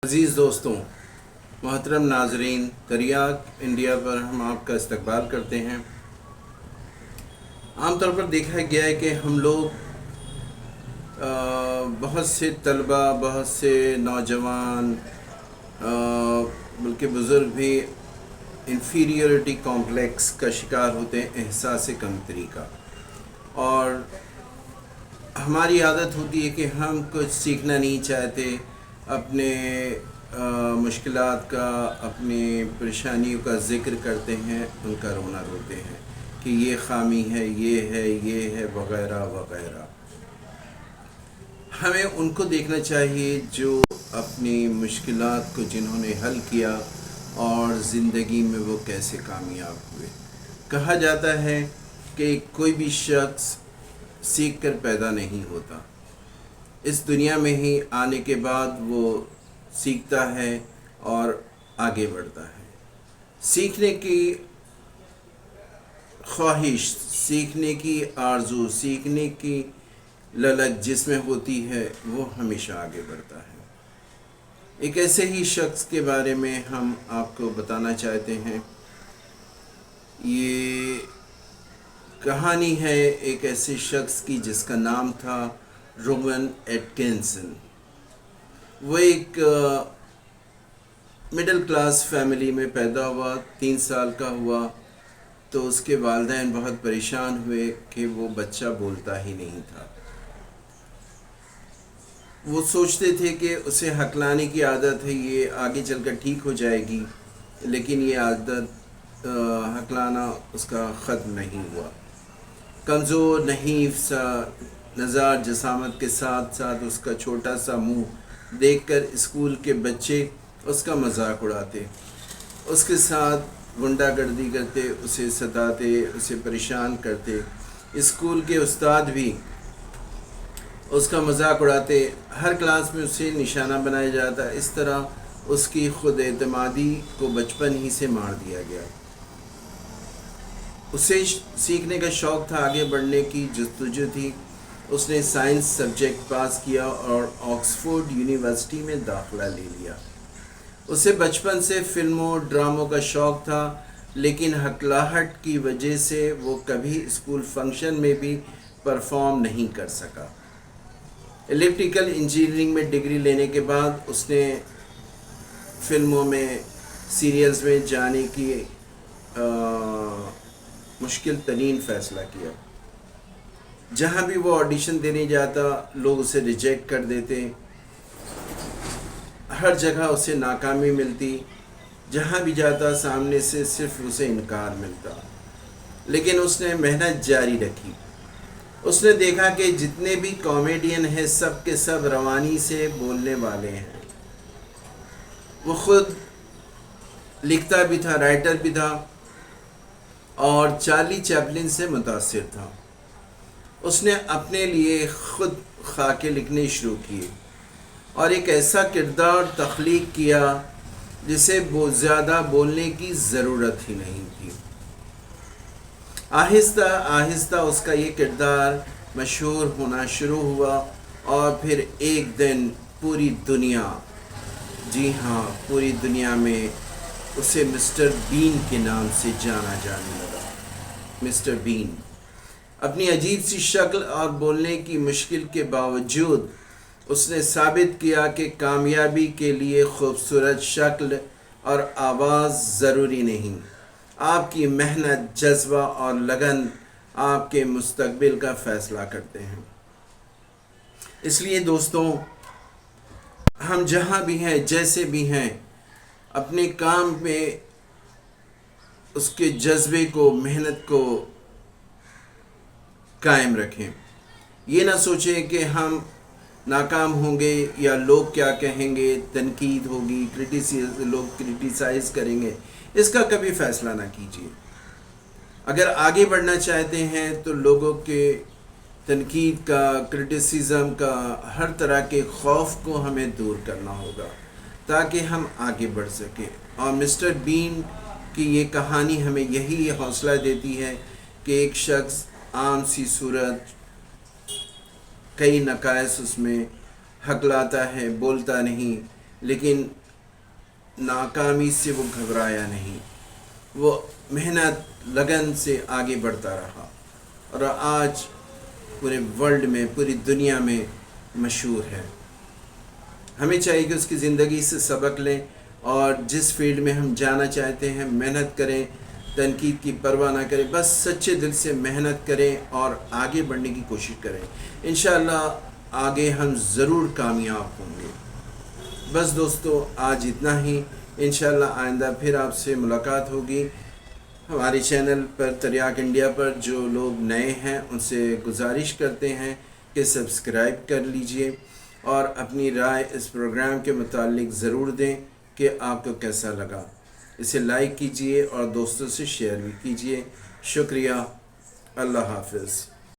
عزیز دوستوں، محترم ناظرین، تریاک انڈیا پر ہم آپ کا استقبال کرتے ہیں۔ عام طور پر دیکھا گیا ہے کہ ہم لوگ بہت سے طلبہ، بہت سے نوجوان، بلکہ بزرگ بھی انفیریورٹی کمپلیکس کا شکار ہوتے ہیں، احساس کمتری کا۔ اور ہماری عادت ہوتی ہے کہ ہم کچھ سیکھنا نہیں چاہتے، اپنے مشکلات کا، اپنی پریشانیوں کا ذکر کرتے ہیں، ان کا رونا روتے ہیں کہ یہ خامی ہے، یہ ہے وغیرہ وغیرہ۔ ہمیں ان کو دیکھنا چاہیے جو اپنی مشکلات کو جنہوں نے حل کیا اور زندگی میں وہ کیسے کامیاب ہوئے۔ کہا جاتا ہے کہ کوئی بھی شخص سیکھ کر پیدا نہیں ہوتا، اس دنیا میں ہی آنے کے بعد وہ سیکھتا ہے اور آگے بڑھتا ہے۔ سیکھنے کی خواہش، سیکھنے کی آرزو، سیکھنے کی للک جس میں ہوتی ہے وہ ہمیشہ آگے بڑھتا ہے۔ ایک ایسے ہی شخص کے بارے میں ہم آپ کو بتانا چاہتے ہیں۔ یہ کہانی ہے ایک ایسے شخص کی جس کا نام تھا روون ایٹکنسن۔ وہ ایک مڈل کلاس فیملی میں پیدا ہوا، 3 سال کا ہوا تو اس کے والدین بہت پریشان ہوئے کہ وہ بچہ بولتا ہی نہیں تھا۔ وہ سوچتے تھے کہ اسے ہکلانے کی عادت ہے، یہ آگے چل کر ٹھیک ہو جائے گی، لیکن یہ عادت ہکلانا اس کا ختم نہیں ہوا۔ کمزور، نحیف سا نظار جسامت کے ساتھ ساتھ اس کا چھوٹا سا منہ دیکھ کر اسکول کے بچے اس کا مذاق اڑاتے، اس کے ساتھ غنڈہ گردی کرتے، اسے ستاتے، اسے پریشان کرتے۔ اسکول کے استاد بھی اس کا مذاق اڑاتے، ہر کلاس میں اسے نشانہ بنایا جاتا۔ اس طرح اس کی خود اعتمادی کو بچپن ہی سے مار دیا گیا۔ اسے سیکھنے کا شوق تھا، آگے بڑھنے کی جستجو تھی۔ اس نے سائنس سبجیکٹ پاس کیا اور آکسفورڈ یونیورسٹی میں داخلہ لے لیا۔ اسے بچپن سے فلموں، ڈراموں کا شوق تھا، لیکن ہکلاہٹ کی وجہ سے وہ کبھی اسکول فنکشن میں بھی پرفارم نہیں کر سکا۔ الیکٹریکل انجینئرنگ میں ڈگری لینے کے بعد اس نے فلموں میں، سیریلز میں جانے کی مشکل ترین فیصلہ کیا۔ جہاں بھی وہ آڈیشن دینے جاتا لوگ اسے ریجیکٹ کر دیتے، ہر جگہ اسے ناکامی ملتی، جہاں بھی جاتا سامنے سے صرف اسے انکار ملتا، لیکن اس نے محنت جاری رکھی۔ اس نے دیکھا کہ جتنے بھی کامیڈین ہیں سب کے سب روانی سے بولنے والے ہیں۔ وہ خود لکھتا بھی تھا، رائٹر بھی تھا اور چارلی چیپلن سے متاثر تھا۔ اس نے اپنے لیے خود خاکے لکھنے شروع کیے اور ایک ایسا کردار تخلیق کیا جسے زیادہ بولنے کی ضرورت ہی نہیں تھی۔ آہستہ آہستہ اس کا یہ کردار مشہور ہونا شروع ہوا اور پھر ایک دن پوری دنیا، جی ہاں پوری دنیا میں اسے مسٹر بین کے نام سے جانا جانے لگا۔ مسٹر بین اپنی عجیب سی شکل اور بولنے کی مشکل کے باوجود اس نے ثابت کیا کہ کامیابی کے لیے خوبصورت شکل اور آواز ضروری نہیں، آپ کی محنت، جذبہ اور لگن آپ کے مستقبل کا فیصلہ کرتے ہیں۔ اس لیے دوستوں، ہم جہاں بھی ہیں، جیسے بھی ہیں، اپنے کام میں اس کے جذبے کو، محنت کو قائم رکھیں۔ یہ نہ سوچیں کہ ہم ناکام ہوں گے یا لوگ کیا کہیں گے، تنقید ہوگی، لوگ کرٹیسائز کریں گے، اس کا کبھی فیصلہ نہ کیجیے۔ اگر آگے بڑھنا چاہتے ہیں تو لوگوں کے تنقید کا، کرٹیسزم کا، ہر طرح کے خوف کو ہمیں دور کرنا ہوگا تاکہ ہم آگے بڑھ سکیں۔ اور مسٹر بین کی یہ کہانی ہمیں یہی حوصلہ دیتی ہے کہ ایک شخص عام سی صورت، کئی نقائص اس میں، ہکلاتا ہے، بولتا نہیں، لیکن ناکامی سے وہ گھبرایا نہیں، وہ محنت لگن سے آگے بڑھتا رہا اور آج پورے ورلڈ میں، پوری دنیا میں مشہور ہے۔ ہمیں چاہیے کہ اس کی زندگی سے سبق لیں اور جس فیلڈ میں ہم جانا چاہتے ہیں محنت کریں، تنقید کی پرواہ نہ کریں، بس سچے دل سے محنت کریں اور آگے بڑھنے کی کوشش کریں۔ انشاءاللہ آگے ہم ضرور کامیاب ہوں گے۔ بس دوستو آج اتنا ہی، انشاءاللہ آئندہ پھر آپ سے ملاقات ہوگی۔ ہمارے چینل پر تریاق انڈیا پر جو لوگ نئے ہیں ان سے گزارش کرتے ہیں کہ سبسکرائب کر لیجئے اور اپنی رائے اس پروگرام کے متعلق ضرور دیں کہ آپ کو کیسا لگا۔ اسے لائک کیجئے اور دوستوں سے شیئر بھی کیجئے۔ شکریہ، اللہ حافظ۔